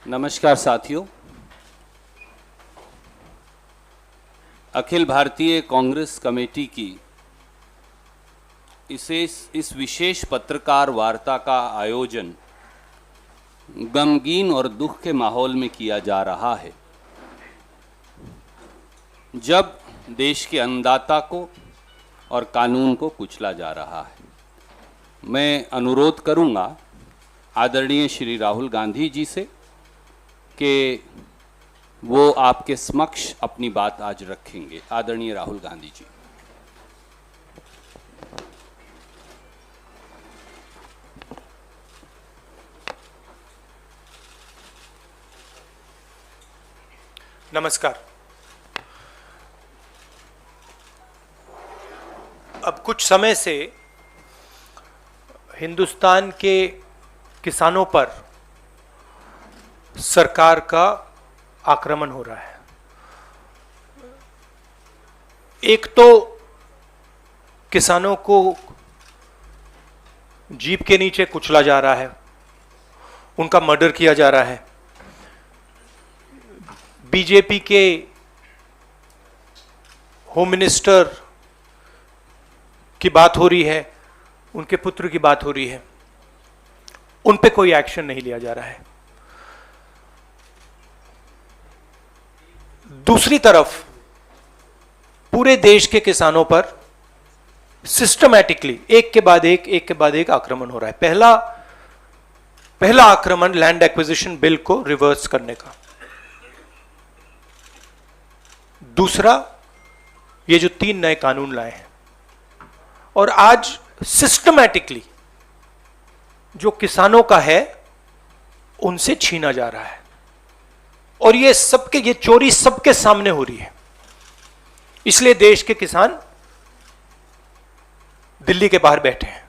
नमस्कार साथियों। अखिल भारतीय कांग्रेस कमेटी की इस विशेष पत्रकार वार्ता का आयोजन गमगीन और दुख के माहौल में किया जा रहा है, जब देश के अन्नदाता को और कानून को कुचला जा रहा है। मैं अनुरोध करूंगा आदरणीय श्री राहुल गांधी जी से कि वो आपके समक्ष अपनी बात आज रखेंगे। आदरणीय राहुल गांधी जी। नमस्कार। अब कुछ समय से हिंदुस्तान के किसानों पर सरकार का आक्रमण हो रहा है। एक तो किसानों को जीप के नीचे कुचला जा रहा है, उनका मर्डर किया जा रहा है। बीजेपी के होम मिनिस्टर की बात हो रही है, उनके पुत्र की बात हो रही है, उन पे कोई एक्शन नहीं लिया जा रहा है। दूसरी तरफ पूरे देश के किसानों पर सिस्टमैटिकली एक के बाद एक आक्रमण हो रहा है। पहला आक्रमण लैंड एक्विजिशन बिल को रिवर्स करने का, दूसरा ये जो 3 नए कानून लाए हैं, और आज सिस्टमैटिकली जो किसानों का है उनसे छीना जा रहा है। और ये चोरी सबके सामने हो रही है। इसलिए देश के किसान दिल्ली के बाहर बैठे हैं।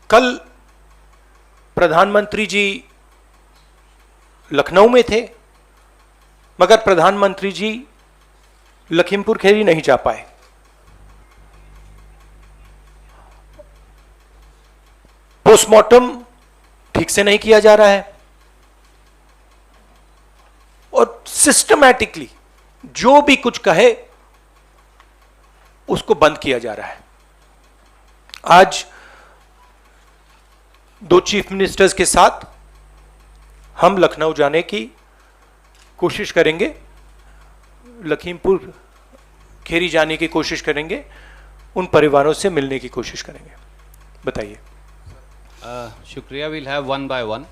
कल प्रधानमंत्री जी लखनऊ में थे, मगर प्रधानमंत्री जी लखीमपुर खीरी नहीं जा पाए। पोस्टमार्टम ठीक से नहीं किया जा रहा है और सिस्टमैटिकली जो भी कुछ कहे उसको बंद किया जा रहा है। आज 2 चीफ मिनिस्टर्स के साथ हम लखनऊ जाने की कोशिश करेंगे, लखीमपुर खीरी जाने की कोशिश करेंगे, उन परिवारों से मिलने की कोशिश करेंगे। बताइए। शुक्रिया। We'll have one by one.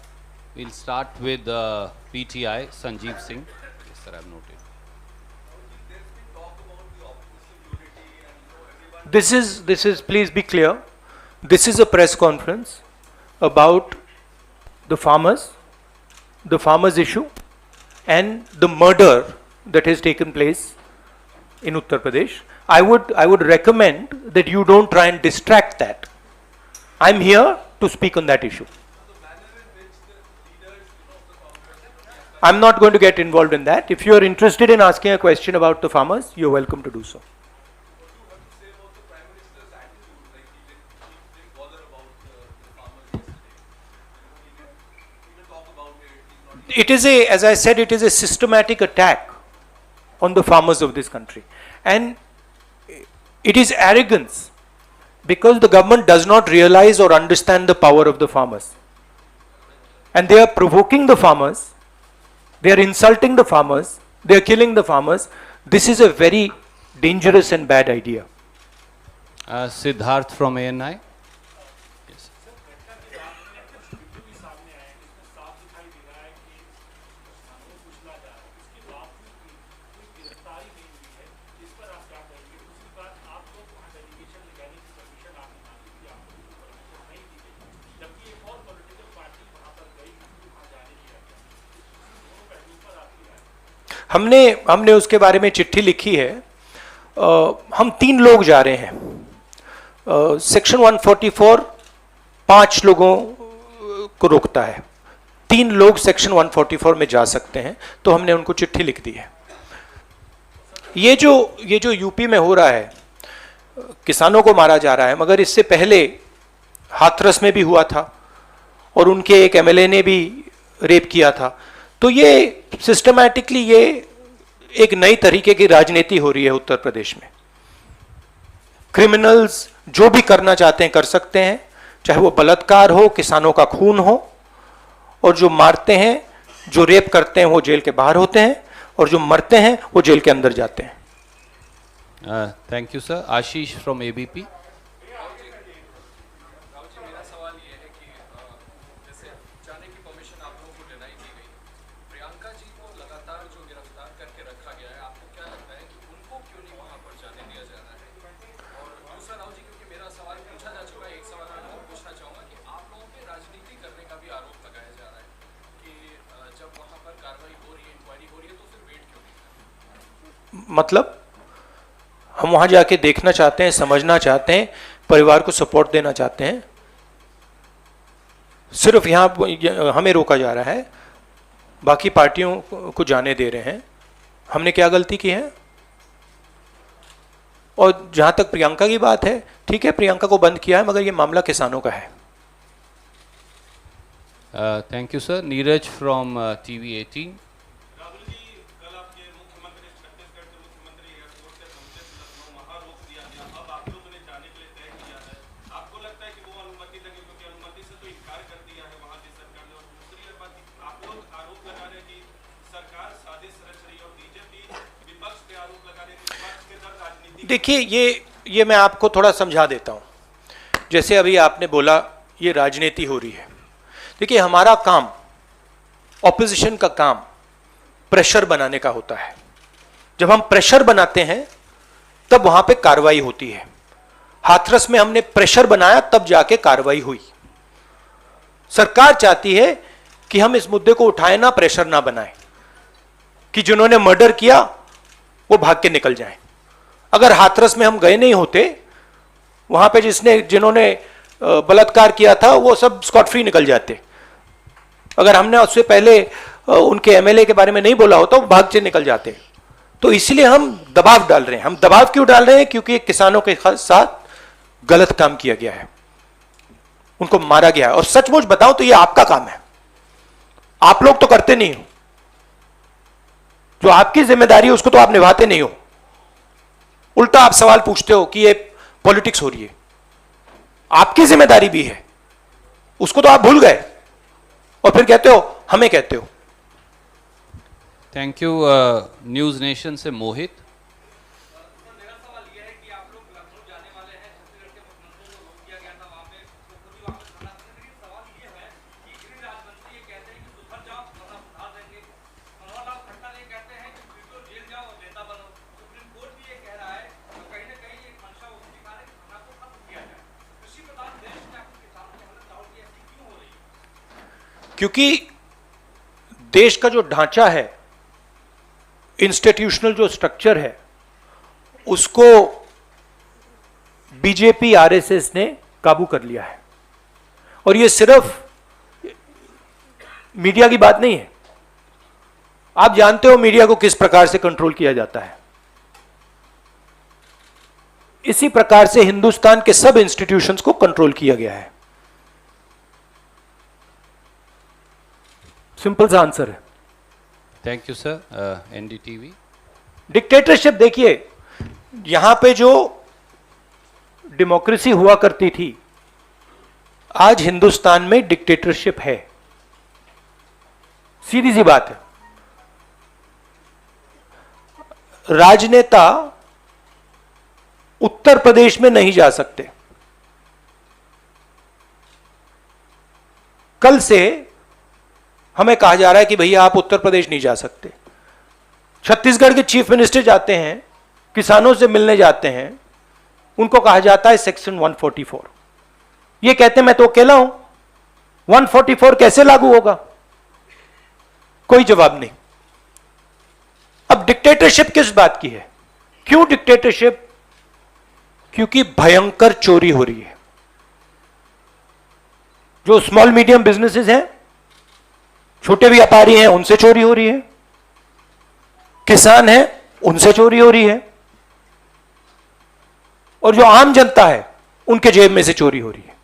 We'll start with PTI Sanjeev Singh. Yes, sir, I've noted. This is please be clear. This is a press conference about the farmers issue and the murder that has taken place in Uttar Pradesh. I would recommend that you don't try and distract that. I'm here to speak on that issue. I'm not going to get involved in that. If you are interested in asking a question about the farmers, you're welcome to do so. It is as I said, it is a systematic attack on the farmers of this country. And it is arrogance, because the government does not realize or understand the power of the farmers. And they are provoking the farmers, they are insulting the farmers, they are killing the farmers. This is a very dangerous and bad idea. Siddharth from ANI. Yes. हमने उसके बारे में चिट्ठी लिखी है। हम 3 लोग जा रहे हैं। सेक्शन 144 5 लोगों को रोकता है, 3 लोग सेक्शन 144 में जा सकते हैं, तो हमने उनको चिट्ठी लिख दी है। ये जो यूपी में हो रहा है, किसानों को मारा जा रहा है, मगर इससे पहले हाथरस में भी हुआ था और उनके एक एमएलए ने भी रेप किया था। तो ये सिस्टमैटिकली ये एक नई तरीके की राजनीति हो रही है उत्तर प्रदेश में। क्रिमिनल्स जो भी करना चाहते हैं कर सकते हैं, चाहे वो बलात्कार हो, किसानों का खून हो, और जो मारते हैं, जो रेप करते हैं वो जेल के बाहर होते हैं, और जो मरते हैं वो जेल के अंदर जाते हैं। Thank you sir. Ashish from ABP. मतलब हम वहां जाके देखना चाहते हैं, समझना चाहते हैं, परिवार को सपोर्ट देना चाहते हैं। सिर्फ यहां हमें रोका जा रहा है, बाकी पार्टियों को जाने दे रहे हैं। हमने क्या गलती की है? और जहां तक प्रियंका की बात है, ठीक है, प्रियंका को बंद किया है, मगर ये मामला किसानों का है। Thank you sir. Neeraj from TV18। देखिए, ये मैं आपको थोड़ा समझा देता हूं। जैसे अभी आपने बोला ये राजनीति हो रही है। देखिए, हमारा काम, ऑपोजिशन का काम प्रेशर बनाने का होता है। जब हम प्रेशर बनाते हैं तब वहां पे कार्रवाई होती है। हाथरस में हमने प्रेशर बनाया, तब जाके कार्रवाई हुई। सरकार चाहती है कि हम इस मुद्दे को उठाएं ना, प्रेशर ना बनाएं, कि जिन्होंने मर्डर किया वो भाग के निकल जाएं। अगर हाथरस में हम गए नहीं होते, वहां पे जिन्होंने बलात्कार किया था वो सब स्कॉट फ्री निकल जाते। अगर हमने उससे पहले उनके एमएलए के बारे में नहीं बोला होता, वो भाग से निकल जाते। तो इसलिए हम दबाव डाल रहे हैं। हम दबाव क्यों डाल रहे हैं? क्योंकि किसानों के साथ गलत काम किया गया है, उनको मारा गया है। और सचमुच बताऊं तो ये आपका काम है, आप लोग तो करते नहीं हो। जो आपकी जिम्मेदारी है उसको तो आप निभाते नहीं हो। उल्टा आप सवाल पूछते हो कि ये पॉलिटिक्स हो रही है। आपकी जिम्मेदारी भी है, उसको तो आप भूल गए और फिर कहते हो हमें कहते हो। Thank you. न्यूज नेशन से मोहित। क्योंकि देश का जो ढांचा है, इंस्टीट्यूशनल जो स्ट्रक्चर है, उसको बीजेपी आरएसएस ने काबू कर लिया है। और ये सिर्फ मीडिया की बात नहीं है। आप जानते हो मीडिया को किस प्रकार से कंट्रोल किया जाता है। इसी प्रकार से हिंदुस्तान के सब इंस्टीट्यूशंस को कंट्रोल किया गया है। सिंपल सा आंसर है। Thank you sir. NDTV। Dictatorship, देखिए यहां पे जो डेमोक्रेसी हुआ करती थी, आज हिंदुस्तान में डिक्टेटरशिप है। सीधी सी बात है। राजनेता उत्तर प्रदेश में नहीं जा सकते। कल से हमें कहा जा रहा है कि भैया आप उत्तर प्रदेश नहीं जा सकते। छत्तीसगढ़ के चीफ मिनिस्टर जाते हैं, किसानों से मिलने जाते हैं, उनको कहा जाता है सेक्शन 144। ये कहते हैं मैं तो अकेला हूं, 144 कैसे लागू होगा? कोई जवाब नहीं। अब डिक्टेटरशिप किस बात की है? क्यों डिक्टेटरशिप? क्योंकि भयंकर चोरी हो रही है। जो स्मॉल मीडियम बिजनेसेस हैं, छोटे व्यापारी हैं, उनसे चोरी हो रही है। किसान हैं, उनसे चोरी हो रही है। और जो आम जनता है, उनके जेब में से चोरी हो रही है।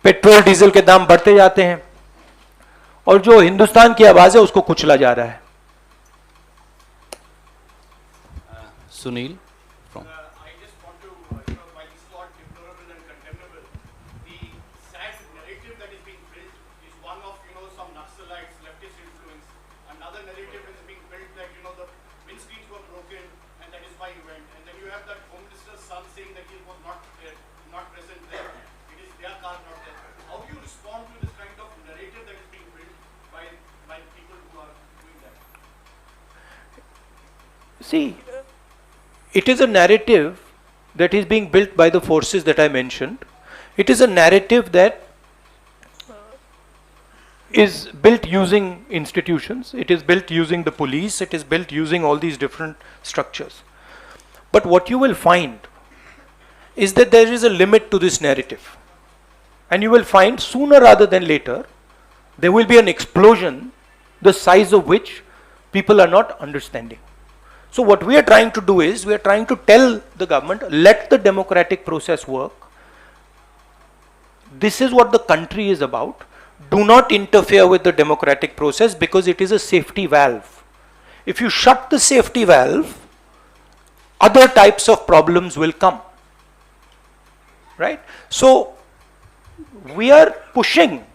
पेट्रोल डीजल के दाम बढ़ते जाते हैं। और जो हिंदुस्तान की आवाज है उसको कुचला जा रहा है। Sunil from I just want to, while it's not deplorable and condemnable, the sad narrative that is being built is one of, some Naxalites, leftist influence. Another narrative is being built that, the windscreens were broken and that is why you went. And then you have that Home Minister's son saying that he was not there, not present there. It is their car, not there. How do you respond to this kind of narrative that is being built by people who are doing that? See, it is a narrative that is being built by the forces that I mentioned. It is a narrative that is built using institutions, it is built using the police, it is built using all these different structures. But what you will find is that there is a limit to this narrative. And you will find sooner rather than later, there will be an explosion, the size of which people are not understanding. So what we are trying to do is, we are trying to tell the government, let the democratic process work. This is what the country is about. Do not interfere with the democratic process because it is a safety valve. If you shut the safety valve, other types of problems will come. Right? So we are pushing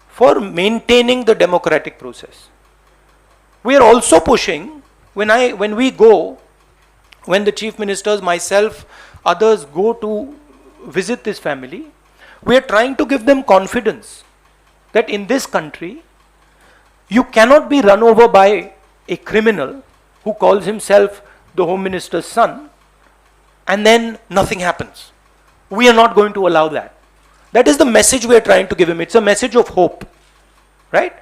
for maintaining the democratic process. We are also pushing, when the chief ministers, myself, others go to visit this family, we are trying to give them confidence that in this country, you cannot be run over by a criminal who calls himself the Home Minister's son, and then nothing happens. We are not going to allow that. That is the message we are trying to give him. It's a message of hope. Right?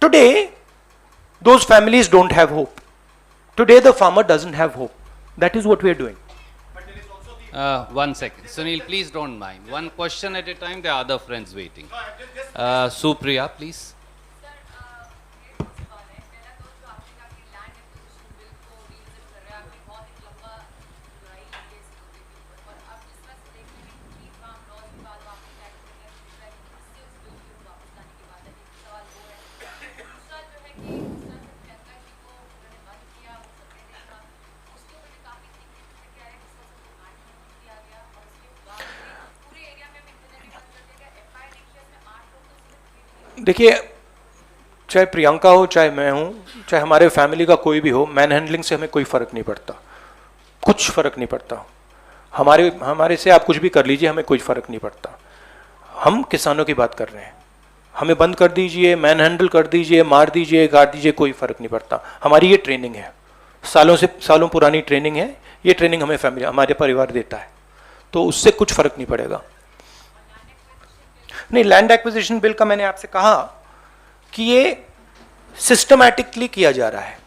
Today, those families don't have hope. Today, the farmer doesn't have hope. That is what we are doing. But there is also the 1 second. Sunil, please don't mind. One question at a time. There are other friends waiting. No, I'm just Supriya, please. Sir मेरे पास सवाल है। पहला तो जो आपने कहा कि land acquisition bill को रीविजिट कर रहे हैं, आपने बहुत एक लंबा लड़ाई लड़ी है इस मुद्दे के ऊपर, और अब जिस तरह से देख रहे हैं कि फार्म लॉज के बाद वापस एक्ट में है, दूसरा है कि इससे उस बिल को वापस लाने की बात है। एक सवाल वो है। दूसरा जो है कि जिस तरह से प्रियंका जी को उन्होंने बंद किया, वो सबने देखा, उसके ऊपर काफी सीक्रेट क्या है, जिस तरह से वो आठ नहीं किया गया, और उसके बाद पूरे एरिया में इंटरनेट बंद कर दिया गया। FIR नेक्स्ट में 8 लोग तो सिर्फ देखिए, चाहे प्रियंका हो, चाहे मैं हूं, चाहे हमारे फैमिली का कोई भी हो, मैन हैंडलिंग से हमें कोई फर्क नहीं पड़ता, कुछ फर्क नहीं पड़ता। हमारे से आप कुछ भी कर लीजिए, हमें कोई फर्क नहीं पड़ता। हम किसानों की बात कर रहे हैं। हमें बंद कर दीजिए, मैन हैंडल कर दीजिए, मार दीजिए, काट दीजिए, कोई फर्क नहीं पड़ता। हमारी ये ट्रेनिंग है, सालों पुरानी ट्रेनिंग है। ये ट्रेनिंग हमें फैमिली, हमारे परिवार देता है, तो उससे कुछ फर्क नहीं पड़ेगा। नहीं, लैंड एक्विजिशन बिल का मैंने आपसे कहा कि ये सिस्टमैटिकली किया जा रहा है।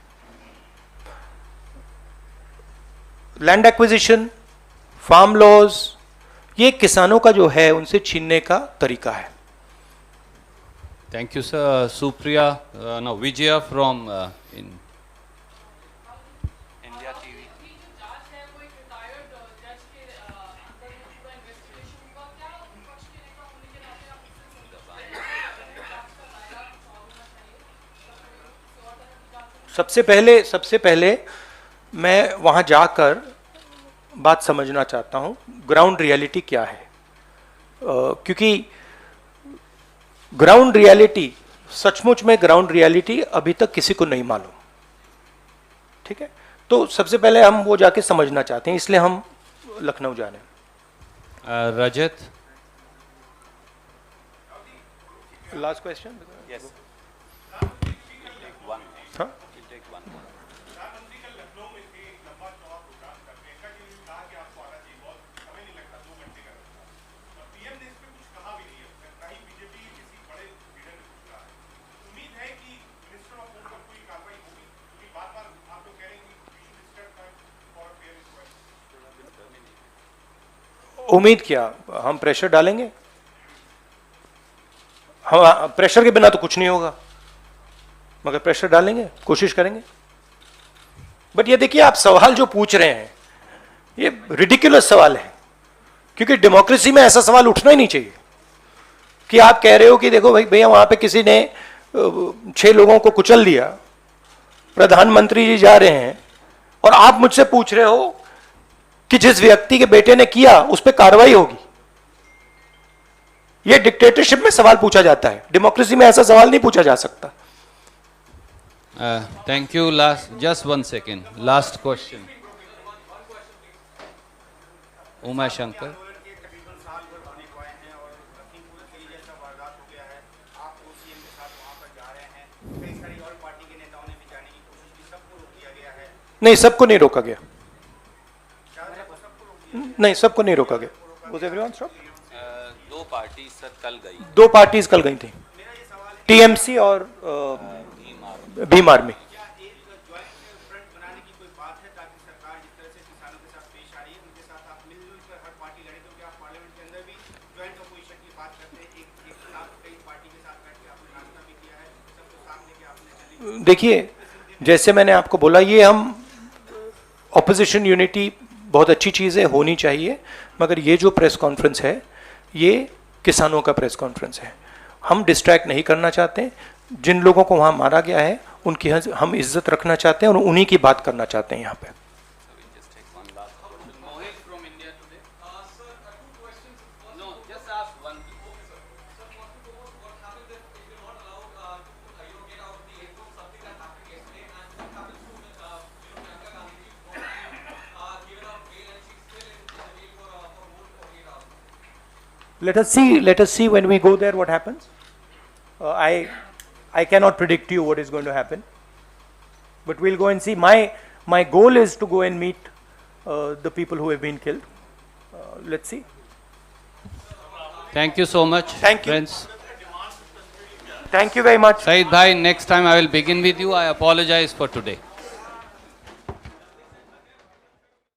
लैंड एक्विजिशन, फार्म लॉज, ये किसानों का जो है उनसे छीनने का तरीका है। Thank you, sir. Supriya, now Vijaya from in India TV. सबसे पहले मैं वहाँ जाकर बात समझना चाहता हूँ, ग्राउंड रियलिटी क्या है। क्योंकि ग्राउंड रियलिटी, सचमुच में ग्राउंड रियलिटी अभी तक किसी को नहीं मालूम। ठीक है, तो सबसे पहले हम वो जाके समझना चाहते हैं, इसलिए हम लखनऊ जा रहे हैं। Rajat. Last question. Yes. हाँ, प्रधानमंत्री कल लखनऊ में थे, एक लंबा चौड़ा प्रोग्राम कर प्रियंका जी ने कहा कि आपको आना चाहिए, बहुत समय नहीं लगता, 2 घंटे का रास्ता। और पीएम ने इस पे कुछ कहा भी नहीं है, ना ही बीजेपी किसी बड़े लीडर ने कुछ कहा है। उम्मीद है कि मिनिस्टर ऑफ होम पर कोई कार्रवाई होगी, क्योंकि बार-बार आप लोग कह रहे हैं कि we should step back for a fair inquiry. उम्मीद क्या, हम प्रेशर डालेंगे। हम प्रेशर के बिना तो कुछ नहीं होगा, मगर प्रेशर डालेंगे, कोशिश करेंगे। बट ये देखिए, आप सवाल जो पूछ रहे हैं ये रिडिकुलस सवाल है, क्योंकि डेमोक्रेसी में ऐसा सवाल उठना ही नहीं चाहिए। कि आप कह रहे हो कि देखो भाई भैया वहां पे किसी ने 6 लोगों को कुचल दिया, प्रधानमंत्री जी जा रहे हैं और आप मुझसे पूछ रहे हो कि जिस व्यक्ति के बेटे ने किया उस पर कार्रवाई होगी। यह डिक्टेटरशिप में सवाल पूछा जाता है, डेमोक्रेसी में ऐसा सवाल नहीं पूछा जा सकता। Thank you. Just 1 second. Last question. Uma Shankar. आंदोलन के तकरीबन साल भर होने को आए हैं और लखीमपुर खीरी जैसा वारदात हो गया है। आप OCM के साथ वहां पर जा रहे हैं, कई सारी और पार्टी के नेताओं ने भी जाने की कोशिश की, सबको रोक दिया गया है। नहीं, सबको नहीं रोका गया। सबको रोक दिया नहीं, सबको नहीं रोका गया। Was everyone stopped? दो पार्टी सर कल गई। 2 पार्टीज कल गई थी, टीएमसी और भीम आर्मी। क्या एक ज्वाइंट फ्रंट बनाने की कोई बात है ताकि सरकार जिस तरह से किसानों के साथ पेश आ रही है उनके साथ आप मिलजुल कर हर पार्टी लड़े, क्योंकि आप पार्लियामेंट के अंदर भी ज्वाइंट अपोजिशन की बात करते हैं, एक साथ कई पार्टी के साथ बैठ के आपने नाश्ता भी किया है, सबको साथ लेके आपने देखिए, जैसे मैंने आपको बोला, ये हम ऑपोजिशन यूनिटी बहुत अच्छी चीज़ है, होनी चाहिए, मगर ये जो प्रेस कॉन्फ्रेंस है ये किसानों का प्रेस कॉन्फ्रेंस है। हम डिस्ट्रैक्ट नहीं करना चाहते। जिन लोगों को वहाँ मारा गया है उनकी हम इज्जत रखना चाहते हैं और उन्हीं की बात करना चाहते हैं यहाँ पे। Let us see when we go there what happens. I cannot predict you what is going to happen, but we'll go and see. My goal is to go and meet the people who have been killed. Let's see. Thank you so much. Thank you. Friends. Thank you very much. Saeed bhai, next time I will begin with you. I apologize for today.